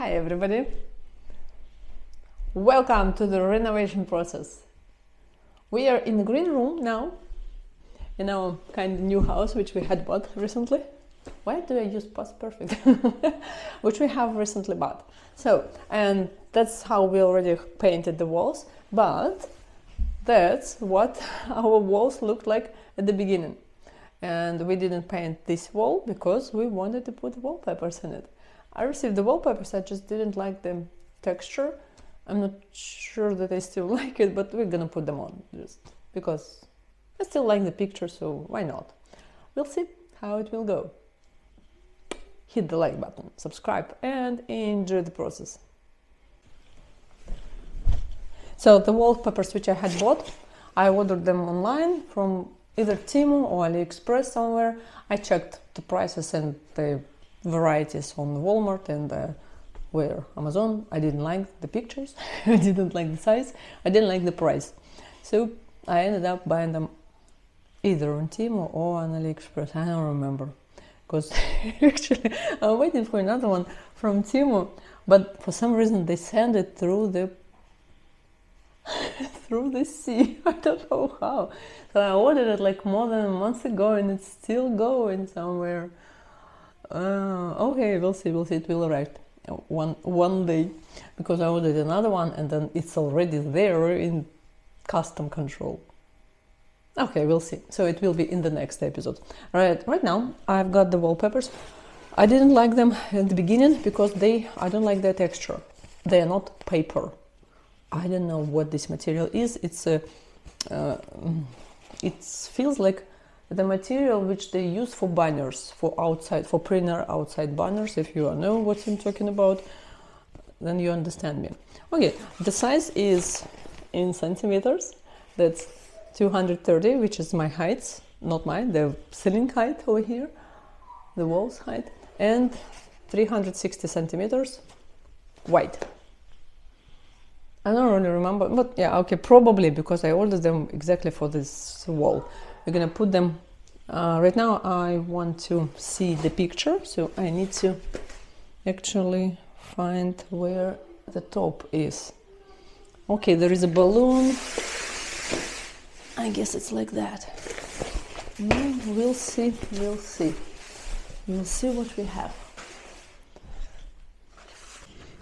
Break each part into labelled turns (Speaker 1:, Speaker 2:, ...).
Speaker 1: Hi everybody! Welcome to the renovation process. We are in the green room now, in our kind of new house which we had bought recently. Why do I use past perfect? Which we have recently bought. So, and that's how we already painted the walls, but that's what our walls looked like at the beginning. And we didn't paint this wall because we wanted to put wallpapers in it. I received the wallpapers, I just didn't like the texture. I'm not sure that I still like it, but we're gonna put them on just because I still like the picture, so why not? We'll see how it will go. Hit the like button, subscribe, and enjoy the process. So the wallpapers which I had bought, I ordered them online from either Temu or AliExpress somewhere. I checked the prices and the varieties on Walmart and Amazon. I didn't like the pictures, I didn't like the size, I didn't like the price. So I ended up buying them either on Temu or on AliExpress. I don't remember, because actually I'm waiting for another one from Temu, but for some reason they send it through the sea. I don't know how. So I ordered it like more than a month ago and it's still going somewhere. Okay, we'll see, it will arrive one day, because I ordered another one and then it's already there in custom control. Okay, we'll see. So it will be in the next episode. Right now I've got the wallpapers. I didn't like them at the beginning because I don't like their texture. They are not paper. I don't know what this material is. It feels like the material which they use for banners, for printer outside banners. If you know what I'm talking about, then you understand me. Okay, the size is in centimeters. That's 230, which is my height, not mine, the ceiling height over here, the wall's height, and 360 centimeters wide. I don't really remember, but yeah, okay, probably because I ordered them exactly for this wall. We're gonna put them right now. I want to see the picture, so I need to actually find where the top is. Okay, there is a balloon. I guess it's like that. We'll see what we have.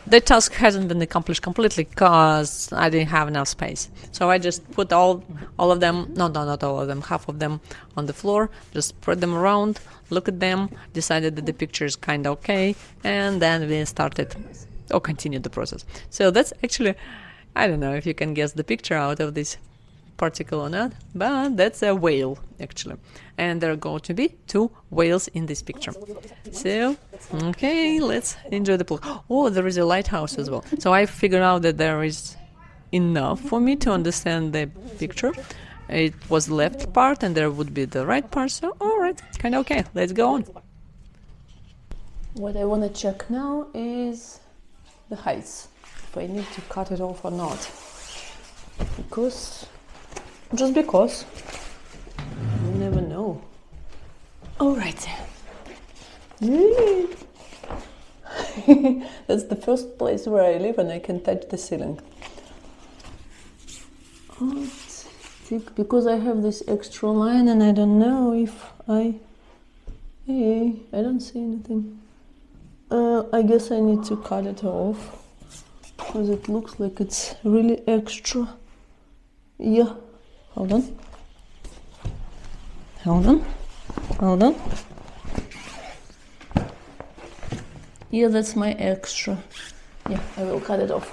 Speaker 1: The task hasn't been accomplished completely because I didn't have enough space. So I just put all of them, not all of them, half of them on the floor, just spread them around, look at them, decided that the picture is kind of okay, and then we started or continued the process. So that's actually, I don't know if you can guess the picture out of this particle or not, but that's a whale actually, and there are going to be 2 whales in this picture. So okay, let's enjoy the pool. Oh, there is a lighthouse as well, so I figured out that there is enough for me to understand the picture. It was the left part and there would be the right part, so all right, kind of okay, let's go on. What I want to check now is the heights, if I need to cut it off or not, just because you never know. All right. That's the first place where I live and I can touch the ceiling. Oh, it's thick because I have this extra line and I don't know if I don't see anything. I guess I need to cut it off because it looks like it's really extra. Yeah. Hold on. Yeah, that's my extra. Yeah, I will cut it off.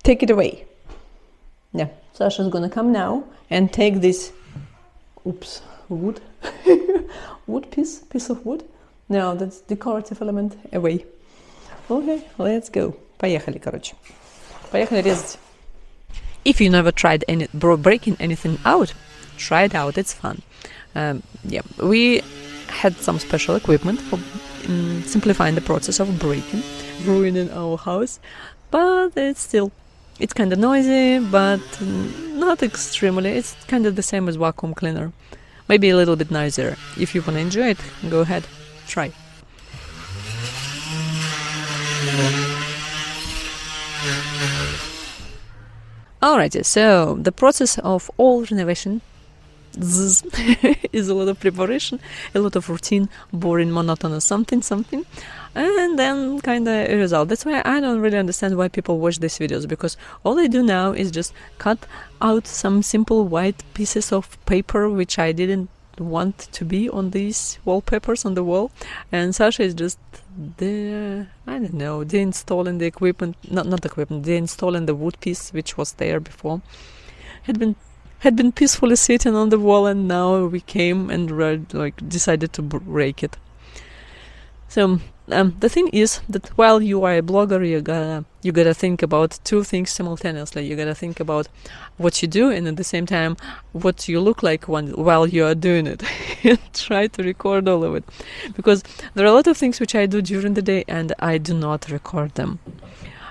Speaker 1: Take it away. Yeah, Sasha's gonna come now and take this wood piece of wood. Now that's decorative element away. Okay, let's go. Поехали, короче. Поехали резать. If you never tried breaking anything out, try it out, it's fun. Yeah, we had some special equipment for simplifying the process of breaking, ruining our house, but it's kind of noisy, but not extremely. It's kind of the same as vacuum cleaner. maybe a little bit noisier. If you want to enjoy it, go ahead, try. Alrighty, so the process of all renovation is a lot of preparation, a lot of routine, boring, monotonous something, and then kind of a result. That's why I don't really understand why people watch these videos, because all I do now is just cut out some simple white pieces of paper which I didn't want to be on these wallpapers on the wall, and Sasha is just deinstalling the equipment, not equipment, deinstalling the wood piece which was there before, had been peacefully sitting on the wall, and now we came and decided to break it. So the thing is that while you are a blogger, you gotta think about two things simultaneously. You gotta think about what you do, and at the same time what you look like while you are doing it. And try to record all of it, because there are a lot of things which I do during the day and I do not record them.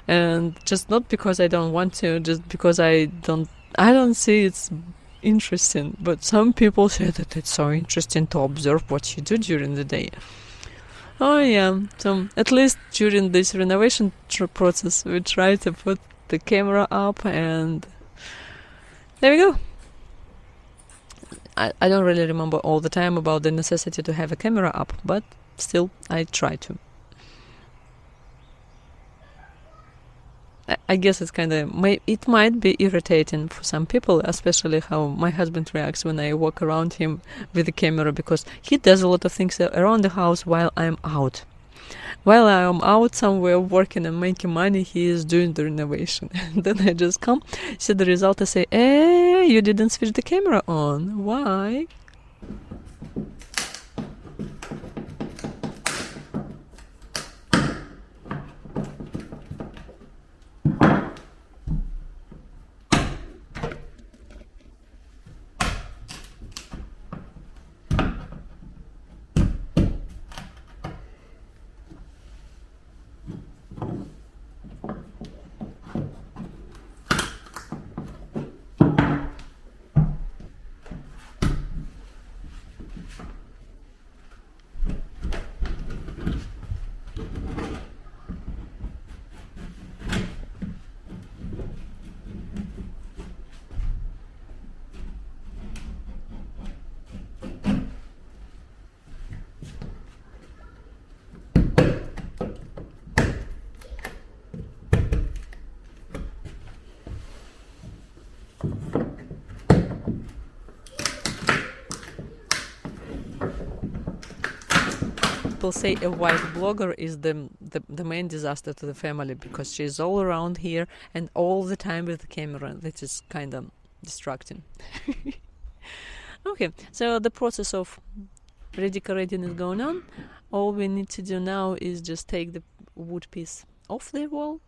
Speaker 1: And just not because I don't want to, just because I don't see it's interesting, but some people say that it's so interesting to observe what you do during the day. Oh yeah, so at least during this renovation process we try to put the camera up, and there we go. I don't really remember all the time about the necessity to have a camera up, but still I try to. I guess it's it might be irritating for some people, especially how my husband reacts when I walk around him with the camera, because he does a lot of things around the house while I'm out. While I'm out somewhere working and making money, he is doing the renovation. And then I just come, see the result, and say, you didn't switch the camera on. Why? People say a white blogger is the main disaster to the family, because she's all around here and all the time with the camera. That is kind of distracting. Okay, so the process of redecorating is going on. All we need to do now is just take the wood piece off the wall.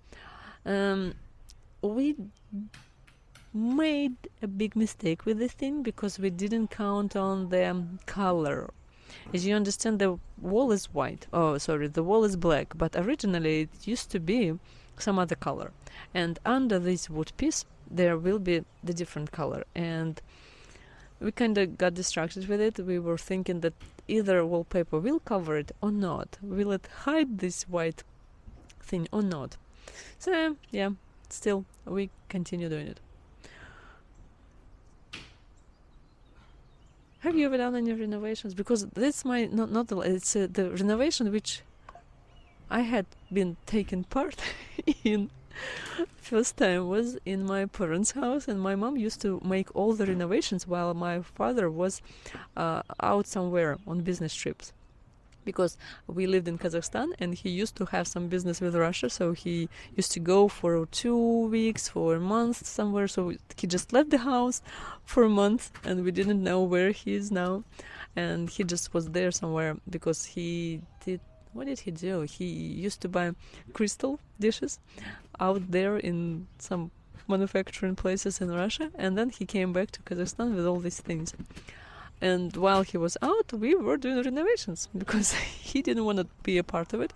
Speaker 1: We made a big mistake with this thing because we didn't count on the color. As you understand, the wall is white. Oh, sorry, the wall is black, but originally it used to be some other color. And under this wood piece, there will be the different color. And we kind of got distracted with it. We were thinking that either wallpaper will cover it or not. Will it hide this white thing or not? So, yeah, still, we continue doing it. Have you ever done any renovations? Because that's my it's the renovation which I had been taking part in. First time was in my parents' house, and my mom used to make all the renovations while my father was out somewhere on business trips. Because we lived in Kazakhstan and he used to have some business with Russia, so he used to go for 2 weeks, for a month somewhere. So he just left the house for a month and we didn't know where he is now. And he just was there somewhere because what did he do? He used to buy crystal dishes out there in some manufacturing places in Russia, and then he came back to Kazakhstan with all these things. And while he was out, we were doing renovations because he didn't want to be a part of it.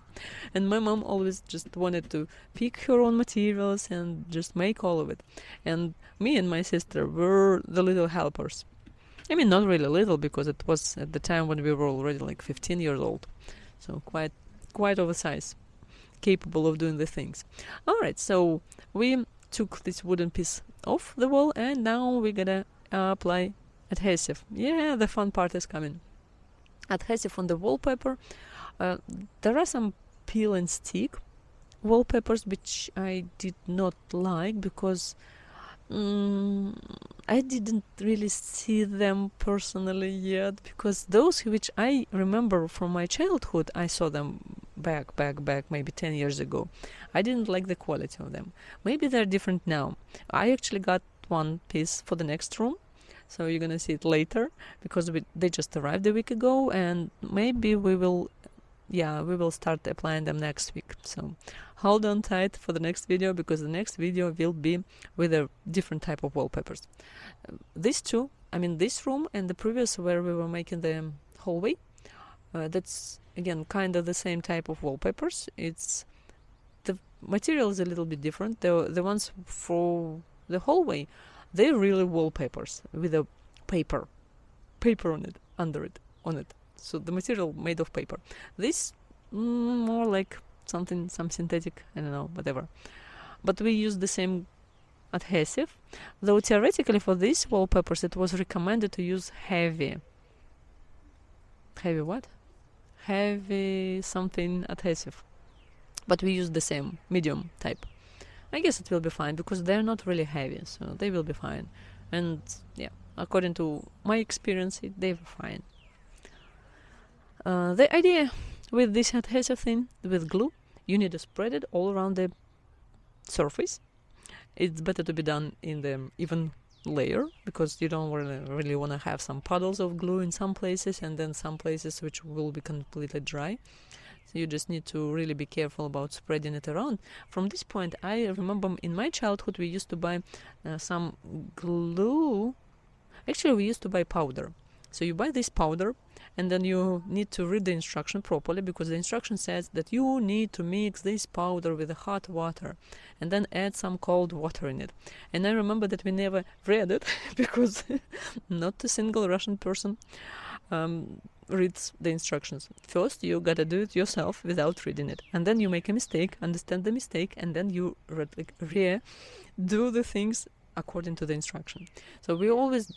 Speaker 1: And my mom always just wanted to pick her own materials and just make all of it. And me and my sister were the little helpers. I mean, not really little, because it was at the time when we were already like 15 years old, so quite oversized, capable of doing the things. All right, so we took this wooden piece off the wall, and now we're gonna apply adhesive. Yeah, the fun part is coming. Adhesive on the wallpaper. There are some peel and stick wallpapers which I did not like, because I didn't really see them personally yet, because those which I remember from my childhood, I saw them back maybe 10 years ago. I didn't like the quality of them. Maybe they're different now. I actually got one piece for the next room, so you're gonna see it later, because they just arrived a week ago, and maybe we will start applying them next week. So hold on tight for the next video, because the next video will be with a different type of wallpapers. These two, I mean this room and the previous where we were making the hallway, that's again kind of the same type of wallpapers. It's the material is a little bit different. The ones for the hallway, they're really wallpapers with a paper on it, on it. So the material made of paper. This more like some synthetic, I don't know, whatever. But we use the same adhesive, though theoretically for these wallpapers it was recommended to use heavy what? Heavy something adhesive. But we use the same medium type. I guess it will be fine, because they're not really heavy, so they will be fine. And yeah, according to my experience, they were fine. The idea with this adhesive thing, with glue, you need to spread it all around the surface. It's better to be done in the even layer, because you don't really want to have some puddles of glue in some places, and then some places which will be completely dry. So you just need to really be careful about spreading it around. From this point, I remember in my childhood we used to buy some glue. Actually, we used to buy powder. So you buy this powder, and then you need to read the instruction properly, because the instruction says that you need to mix this powder with the hot water and then add some cold water in it. And I remember that we never read it because not a single Russian person reads the instructions. First, you gotta do it yourself without reading it, and then you make a mistake, understand the mistake, and then you do the things according to the instruction. So we always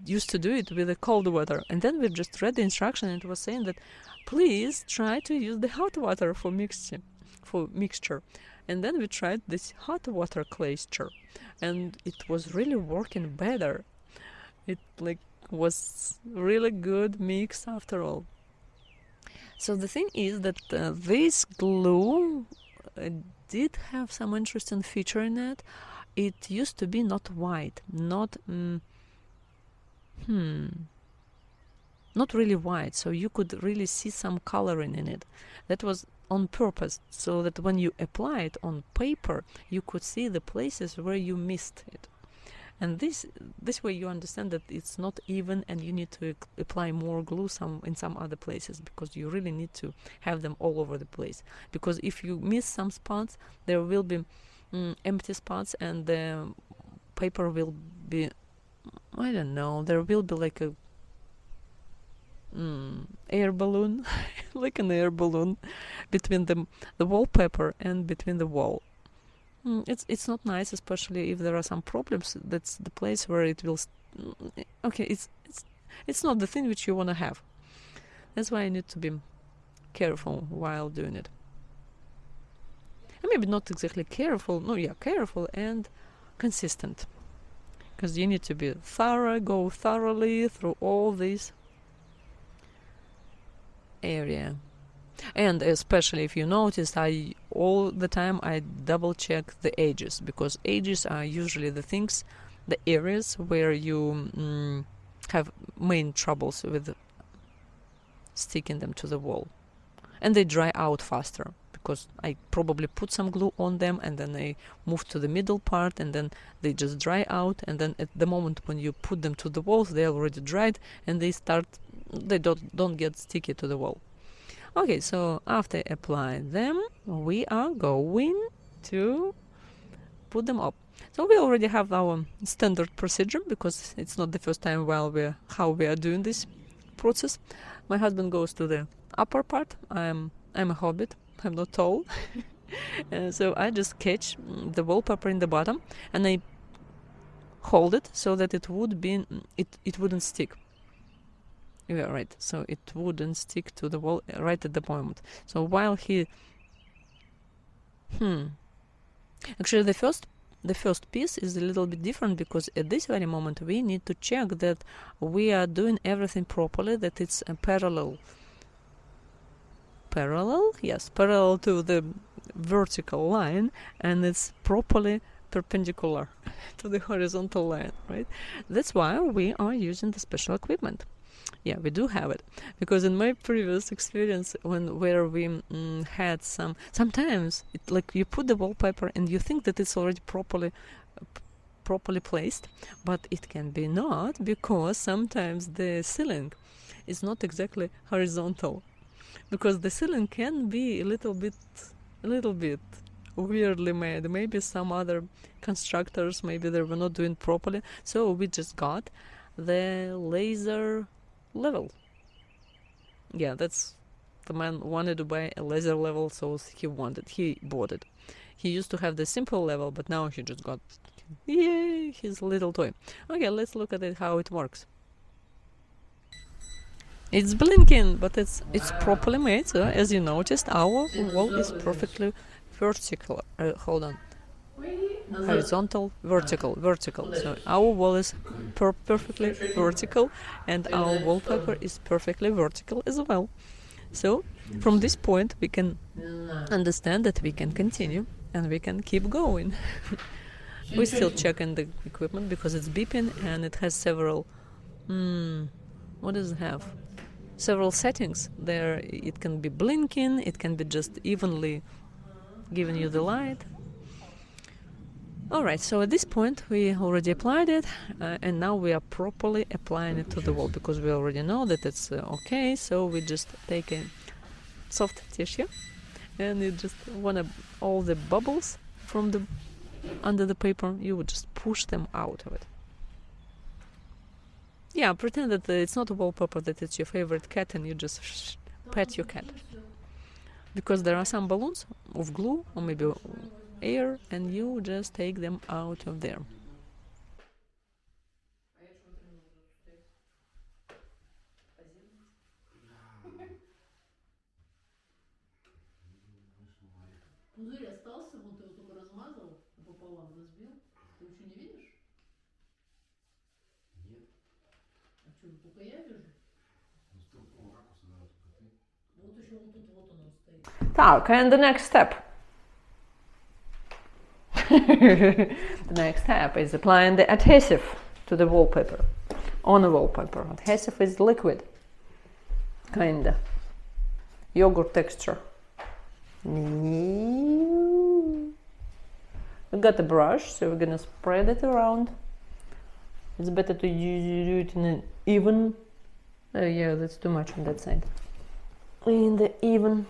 Speaker 1: used to do it with the cold water, and then we just read the instruction, and it was saying that please try to use the hot water for mixture. And then we tried this hot water clayster, and it was really working better. It was really good mix after all. So the thing is that this glue did have some interesting feature in it. It used to be not white, not really white, so you could really see some coloring in it. That was on purpose, so that when you apply it on paper, you could see the places where you missed it. And this way you understand that it's not even, and you need to apply more glue in some other places, because you really need to have them all over the place. Because if you miss some spots, there will be empty spots, and the paper will be, I don't know, there will be like a air balloon, like an air balloon between the wallpaper and between the wall. It's not nice, especially if there are some problems. That's the place where it will. Okay, it's not the thing which you want to have. That's why I need to be careful while doing it. And maybe not exactly careful. No, yeah, careful and consistent. Because you need to be thorough, go thoroughly through all this area. And especially if you notice, all the time I double check the edges, because edges are usually the areas where you have main troubles with sticking them to the wall. And they dry out faster, because I probably put some glue on them, and then I move to the middle part, and then they just dry out, and then at the moment when you put them to the walls, they're already dried, and they don't get sticky to the wall. Okay, so after applying them, we are going to put them up. So we already have our standard procedure, because it's not the first time how we are doing this process. My husband goes to the upper part. I'm a hobbit. I'm not tall. So I just catch the wallpaper in the bottom, and I hold it so that it wouldn't stick. Yeah, right. So it wouldn't stick to the wall right at the moment. So while he actually the first piece is a little bit different, because at this very moment we need to check that we are doing everything properly, that it's parallel, yes, parallel to the vertical line, and it's properly perpendicular to the horizontal line, right? That's why we are using the special equipment. Yeah, we do have it, because in my previous experience, where we had sometimes like you put the wallpaper and you think that it's already properly placed, but it can be not, because sometimes the ceiling is not exactly horizontal, because the ceiling can be a little bit weirdly made. Maybe some other constructors, maybe they were not doing properly, so we just got the laser level. Yeah, that's the man wanted to buy a laser level, so he bought it. He used to have the simple level, but now he just got, yay, his little toy. Okay, let's look at it, how it works. It's blinking, but it's properly made. So as you noticed, our wall is perfectly vertical. Hold on. Horizontal, vertical. So our wall is perfectly vertical, and our wallpaper is perfectly vertical as well. So from this point we can understand that we can continue and we can keep going. We're still checking the equipment because it's beeping, and it has several what does it have? Several settings. There it can be blinking, it can be just evenly giving you the light. Alright, so at this point we already applied it, and now we are properly applying it to the wall, because we already know that it's okay. So we just take a soft tissue, and you just want all the bubbles from under the paper, you would just push them out of it. Yeah, pretend that it's not a wallpaper, that it's your favorite cat, and you just pet your cat. Because there are some balloons of glue or maybe air, and you just take them out of there.
Speaker 2: Пузырь остался, вон ты его только размазал, пополам разбил. Ты еще не видишь? Нет. А что, только я вижу? Ну, с такого ракурса, да, только ты. Вот еще вот тут вот оно стоит.
Speaker 1: Так, and the next step. The next step is applying the adhesive to the wallpaper. On the wallpaper. Adhesive is liquid. Kinda. Yogurt texture. We got a brush, so we're gonna spread it around. It's better to do it in an even. Oh yeah, that's too much on that side. In the even,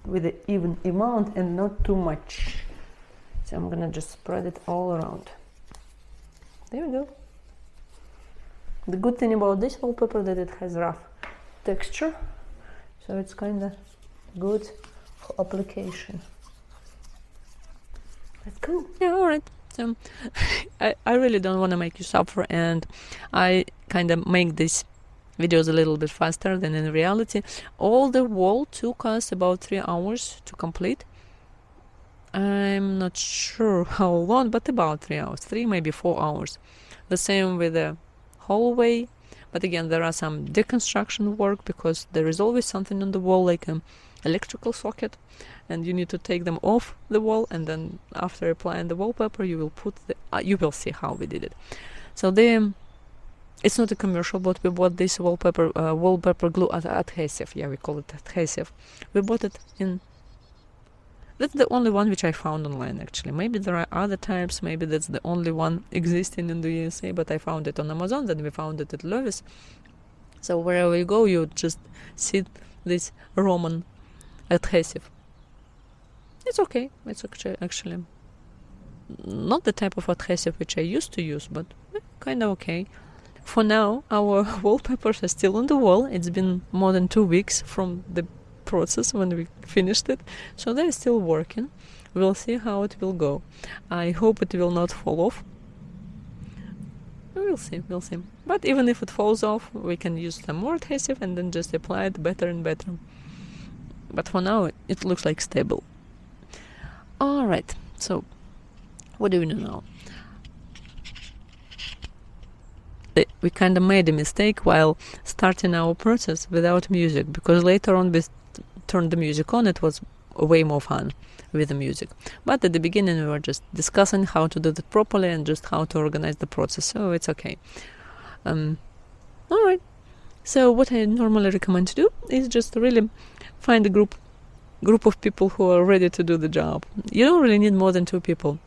Speaker 1: with the even amount and not too much. So I'm gonna just spread it all around. There we go. The good thing about this wallpaper that it has rough texture, so it's kind of good for application. Let's go. Yeah, all right. So I really don't want to make you suffer, and I kind of make these videos a little bit faster than in reality. All the wall took us about 3 hours to complete. I'm not sure how long, but about 3 hours, 3 maybe 4 hours. The same with the hallway, but again there are some deconstruction work, because there is always something on the wall, like an electrical socket, and you need to take them off the wall, and then after applying the wallpaper you will put you will see how we did it. So it's not a commercial, but we bought this wallpaper glue adhesive. Yeah, we call it adhesive. We bought it in. That's the only one which I found online, actually. Maybe there are other types, maybe that's the only one existing in the USA, but I found it on Amazon, then we found it at Lovis. So wherever you go, you just see this Roman adhesive. It's okay. It's actually not the type of adhesive which I used to use, but kind of okay. For now, our wallpapers are still on the wall. It's been more than 2 weeks from the process when we finished it, so they're still working. We'll see how it will go. I hope it will not fall off. We'll see. But even if it falls off, we can use some more adhesive and then just apply it better and better. But for now, it looks like stable. Alright, so what do we do now? We kind of made a mistake while starting our process without music, because later on we turned the music on. It was way more fun with the music. But at the beginning we were just discussing how to do it properly and just how to organize the process, so it's okay. Alright, so what I normally recommend to do is just really find a group of people who are ready to do the job. You don't really need more than 2 people.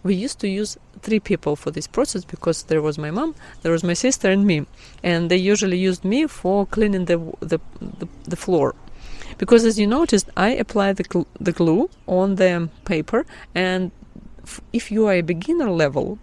Speaker 1: We used to use 3 people for this process because there was my mom, there was my sister and me, and they usually used me for cleaning the floor. Because as you noticed, I applied the glue on the paper, and if you are a beginner level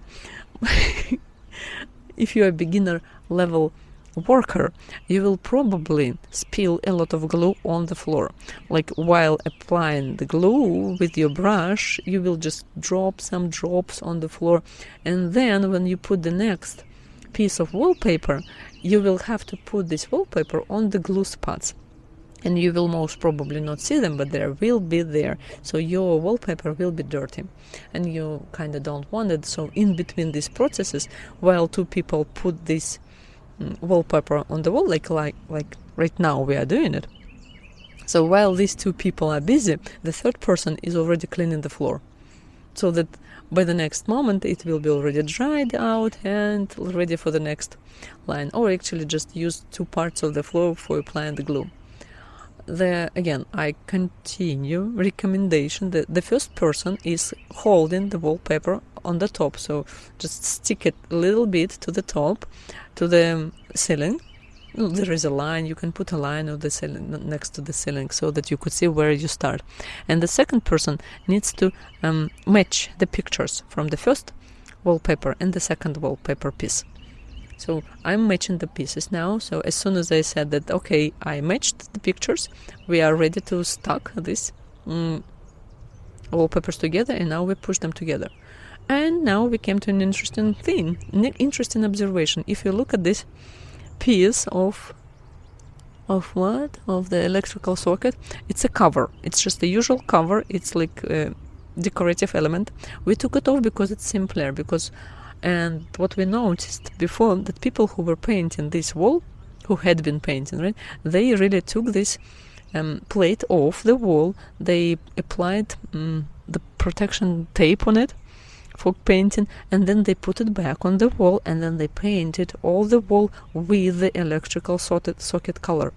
Speaker 1: worker, you will probably spill a lot of glue on the floor. Like while applying the glue with your brush, you will just drop some drops on the floor, and then when you put the next piece of wallpaper, you will have to put this wallpaper on the glue spots. And you will most probably not see them, but they will be there. So your wallpaper will be dirty, and you kind of don't want it. So in between these processes, while 2 people put this wallpaper on the wall, like right now we are doing it. So while these 2 people are busy, the 3rd person is already cleaning the floor, so that by the next moment it will be already dried out and ready for the next line, or actually just use 2 parts of the floor for applying the glue. Again, I continue recommendation that the first person is holding the wallpaper on the top, so just stick it a little bit to the top, to the ceiling. There is a line, you can put a line of the ceiling next to the ceiling so that you could see where you start. And the second person needs to match the pictures from the first wallpaper and the second wallpaper piece. So I'm matching the pieces now. So as soon as I said that, okay, I matched the pictures, we are ready to stack these wallpapers together, and now we push them together. And now we came to an interesting thing, an interesting observation. If you look at this piece of the electrical socket, it's a cover. It's just the usual cover. It's like a decorative element. We took it off because it's simpler, and what we noticed before, that people who were painting this wall, who had been painting, right, they really took this plate off the wall. They applied the protection tape on it for painting, and then they put it back on the wall, and then they painted all the wall with the electrical socket color,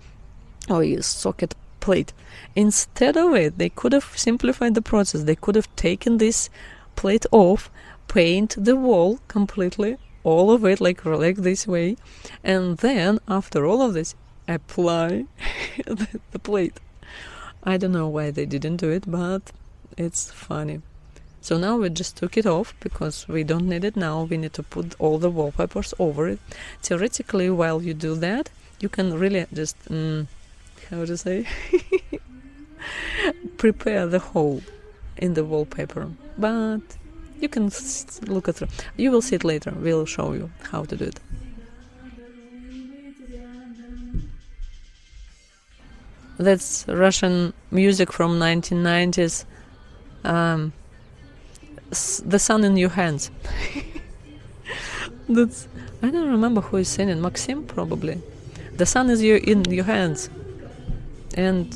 Speaker 1: or socket plate. Instead of it, they could have simplified the process. They could have taken this plate off, paint the wall completely, all of it like this way, and then after all of this apply the plate. I don't know why they didn't do it, but it's funny. So now we just took it off because we don't need it now. We need to put all the wallpapers over it. Theoretically, while you do that, you can really just prepare the hole in the wallpaper, but you can look at it. You will see it later. We'll show you how to do it. That's Russian music from 1990s. The Sun in Your Hands. I don't remember who is singing. Maxim, probably. The sun is in your hands, and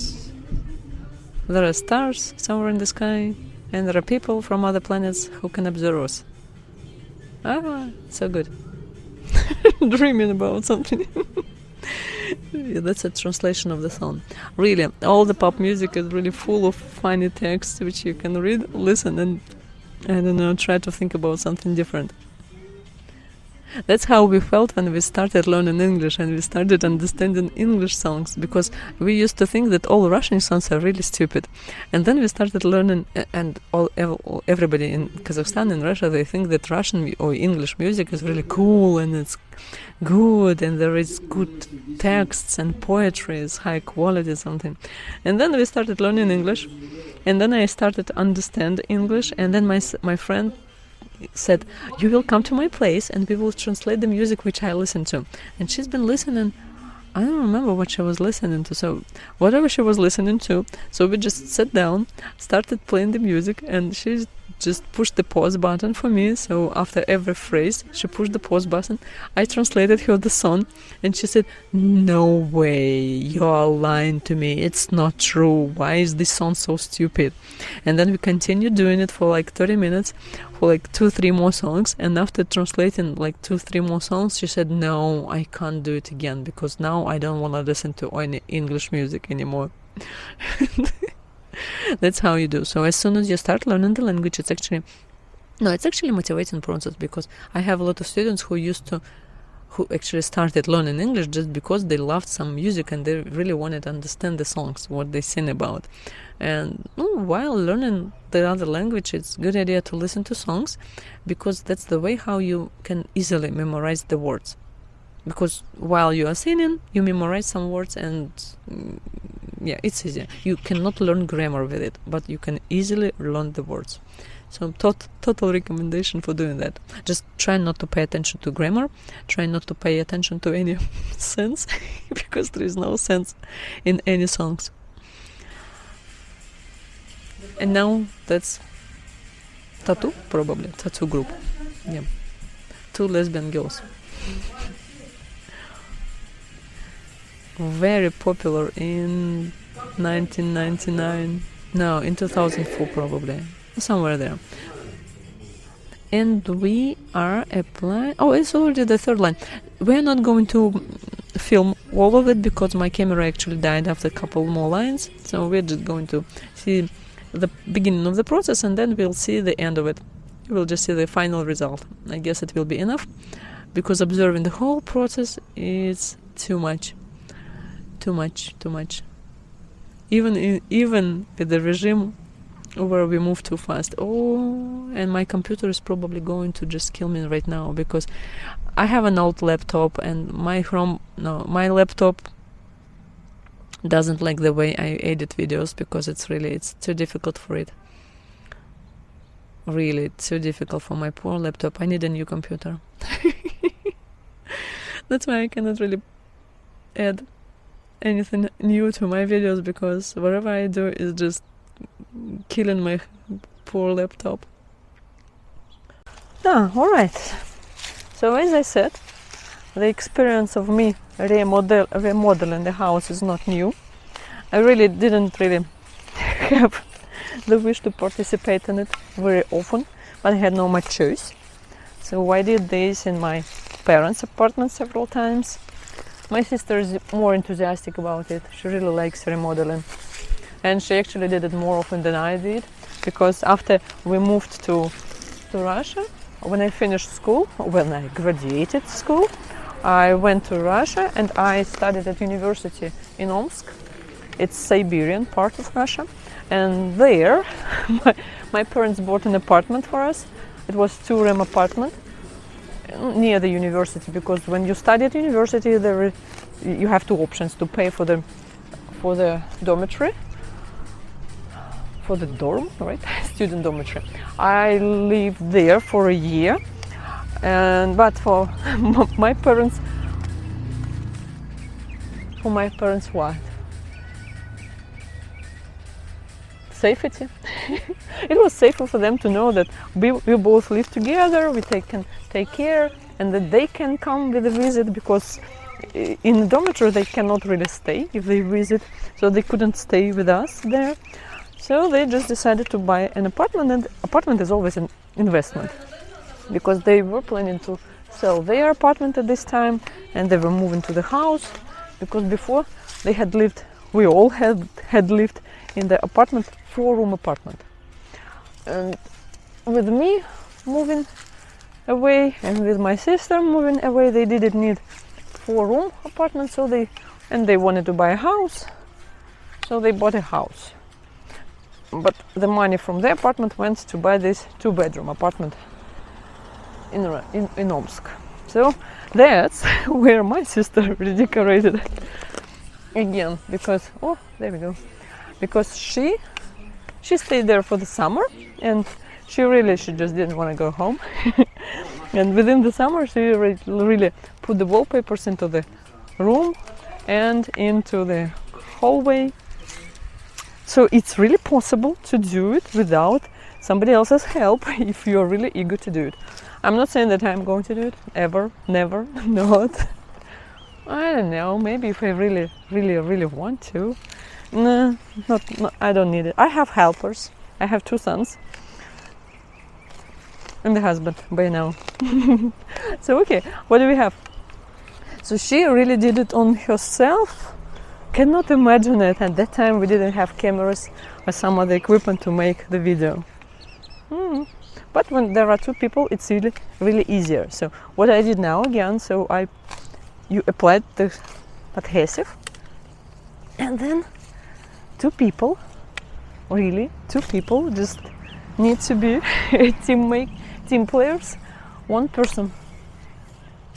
Speaker 1: there are stars somewhere in the sky, and there are people from other planets who can observe us. So good. Dreaming about something. Yeah, that's a translation of the song. Really, all the pop music is really full of funny texts which you can read, listen, and I don't know, try to think about something different. That's how we felt when we started learning English and we started understanding English songs, because we used to think that all Russian songs are really stupid. And then we started learning, and everybody in Kazakhstan and Russia, they think that Russian or English music is really cool and it's good and there is good texts and poetry is high quality something. And then we started learning English, and then I started to understand English, and then my friend said, you will come to my place and we will translate the music which I listen to. And she's been listening, I don't remember what she was listening to, so whatever she was listening to, so we just sat down, started playing the music, and she just pushed the pause button for me. So after every phrase she pushed the pause button, I translated her the song, and she said, no way, you are lying to me, it's not true, why is this song so stupid? And then we continued doing it for like 30 minutes, for like 2-3 more songs, and after translating like 2-3 more songs, she said, no, I can't do it again, because now I don't want to listen to any English music anymore. That's how you do. So as soon as you start learning the language, it's actually a motivating process, because I have a lot of students who actually started learning English just because they loved some music and they really wanted to understand the songs, what they sing about. And while learning the other language, it's a good idea to listen to songs, because that's the way how you can easily memorize the words. Because while you are singing, you memorize some words, and it's easier. You cannot learn grammar with it, but you can easily learn the words. So total recommendation for doing that. Just try not to pay attention to grammar, try not to pay attention to any sense, because there is no sense in any songs. And now that's Tattoo, probably. Tattoo group. Yeah. 2 lesbian girls. Very popular in 1999. No, in 2004 probably. Somewhere there. And we are applying... Oh, it's already the 3rd line. We're not going to film all of it because my camera actually died after a couple more lines. So we're just going to see the beginning of the process, and then we'll see the end of it. We'll just see the final result. I guess it will be enough, because observing the whole process is too much. Too much. Even with the regime where we move too fast. Oh, and my computer is probably going to just kill me right now, because I have an old laptop, and my laptop doesn't like the way I edit videos, because it's too difficult for it. Really too difficult for my poor laptop. I need a new computer. That's why I cannot really add anything new to my videos, because whatever I do is just killing my poor laptop. Alright. So as I said, the experience of me remodeling the house is not new. I really didn't have the wish to participate in it very often, but I had no much choice. So I did this in my parents' apartment several times. My sister is more enthusiastic about it. She really likes remodeling, and she actually did it more often than I did, because after we moved to Russia, when I finished school, when I graduated school, I went to Russia and I studied at university in Omsk. It's Siberian part of Russia, and there my parents bought an apartment for us. It was 2-room apartment near the university, because when you study at university, you have 2 options: to pay for the dormitory, for the dorm, right? Student dormitory. I lived there for a year, but for my parents, what? Safety. It was safer for them to know that we both live together, we can take care, and that they can come with a visit, because in the dormitory they cannot really stay if they visit, so they couldn't stay with us there. So they just decided to buy an apartment, and apartment is always an investment, because they were planning to sell their apartment at this time, and they were moving to the house, because before we all had lived in the apartment, 4-room apartment. And with me moving away, and with my sister moving away, they didn't need 4-room apartment, so they wanted to buy a house, so they bought a house. But the money from the apartment went to buy this 2-bedroom apartment in Omsk. So that's where my sister redecorated again, because there we go, because she stayed there for the summer, and she just didn't want to go home. And within the summer she really put the wallpapers into the room and into the hallway. So it's really possible to do it without somebody else's help if you're really eager to do it. I'm not saying that I'm going to do it ever, never, not. I don't know, maybe if I really, really, really want to. No, not, I don't need it. I have helpers. I have 2 sons. And the husband by now. So okay, what do we have? So she really did it on herself. Cannot imagine it. At that time we didn't have cameras or some other equipment to make the video. But when there are 2 people, it's really, really easier. So what I did now again, so you applied the adhesive, and then 2 people, really 2 people, just need to be team players. One person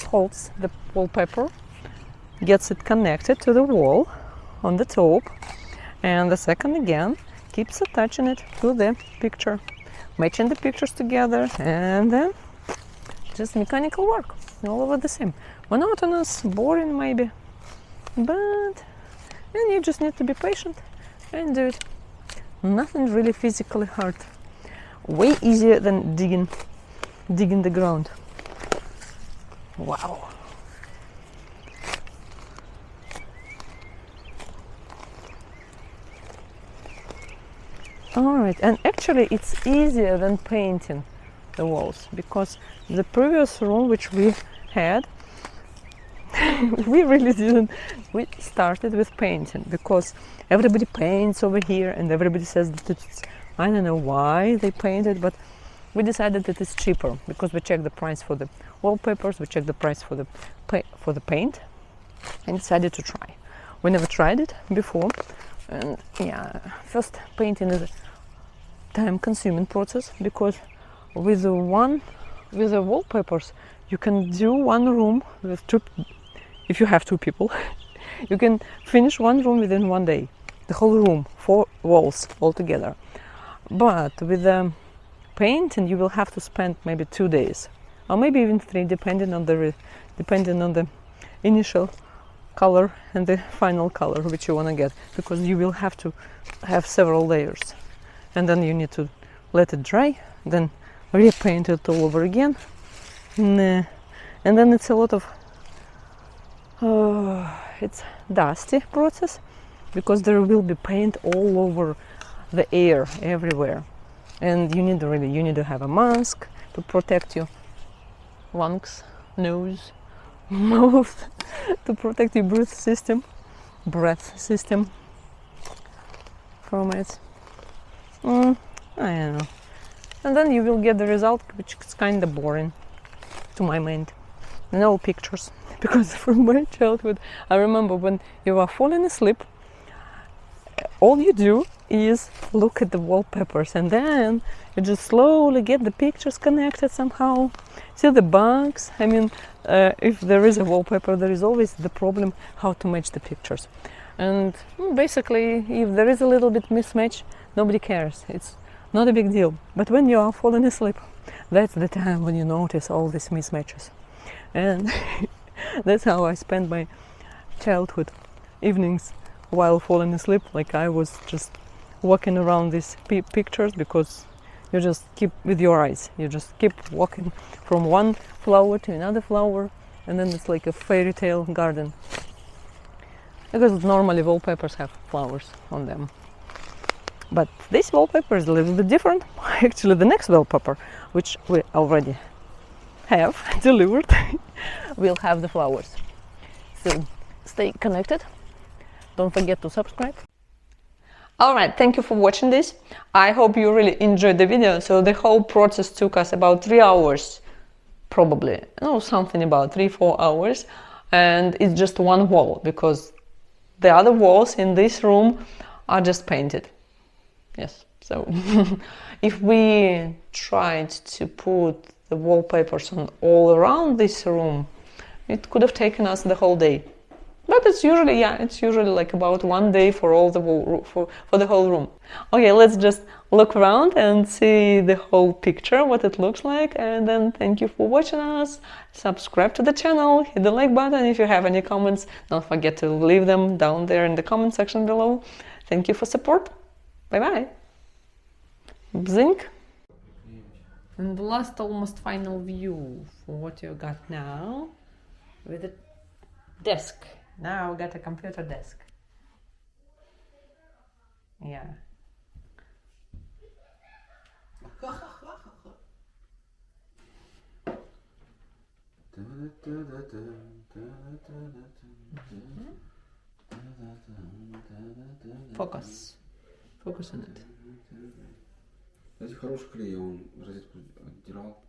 Speaker 1: holds the wallpaper, gets it connected to the wall on the top, and the second again keeps attaching it to the picture, matching the pictures together, and then just mechanical work all over the same. Monotonous, boring maybe, but then you just need to be patient and do it. Nothing really physically hard. Way easier than digging the ground. Wow. Alright, and actually it's easier than painting the walls, because the previous room which we had, we started with painting, because everybody paints over here and everybody says that it's, I don't know why they painted, but we decided that it's cheaper, because we checked the price for the wallpapers, we checked the price for the paint, and decided to try. We never tried it before, and yeah, first painting is a time-consuming process, because with the wallpapers you can do one room with 2. If you have 2 people, you can finish one room within 1 day, the whole room, 4 walls altogether. But with the painting, you will have to spend maybe 2 days, or maybe even 3, depending on the initial color and the final color which you want to get, because you will have to have several layers, and then you need to let it dry, then repaint it all over again, and then it's a lot of it's dusty process, because there will be paint all over the air everywhere, and you need to have a mask to protect your lungs, nose, mouth, to protect your breath system from it. I don't know. And then you will get the result, which is kind of boring to my mind. No pictures, because from my childhood I remember when you are falling asleep, all you do is look at the wallpapers, and then you just slowly get the pictures connected somehow, see the bugs. I mean, if there is a wallpaper, there is always the problem how to match the pictures, and basically if there is a little bit mismatch, nobody cares, it's not a big deal. But when you are falling asleep, that's the time when you notice all these mismatches. And that's how I spent my childhood evenings while falling asleep. Like I was just walking around these pictures, because you just keep with your eyes, you just keep walking from one flower to another flower, and then it's like a fairy tale garden, because normally wallpapers have flowers on them. But this wallpaper is a little bit different. Actually, the next wallpaper, which we already have delivered, will have the flowers. So stay connected. Don't forget to subscribe. Alright, thank you for watching this. I hope you really enjoyed the video. So the whole process took us about 3 hours probably, no, something about 3-4 hours, and it's just one wall because the other walls in this room are just painted. Yes, so if we tried to put the wallpapers on all around this room, it could have taken us the whole day. But it's usually like about 1 day for all the for the whole room. Okay, let's just look around and see the whole picture, what it looks like, and then thank you for watching us. Subscribe to the channel, hit the like button. If you have any comments, don't forget to leave them down there in the comment section below. Thank you for support. Bye bye. Bzink. And the last almost final view for what you got now with a desk. Now we got a computer desk. Yeah. Focus. Focus on it.
Speaker 3: Кстати, хороший клей, он розетку отдирал.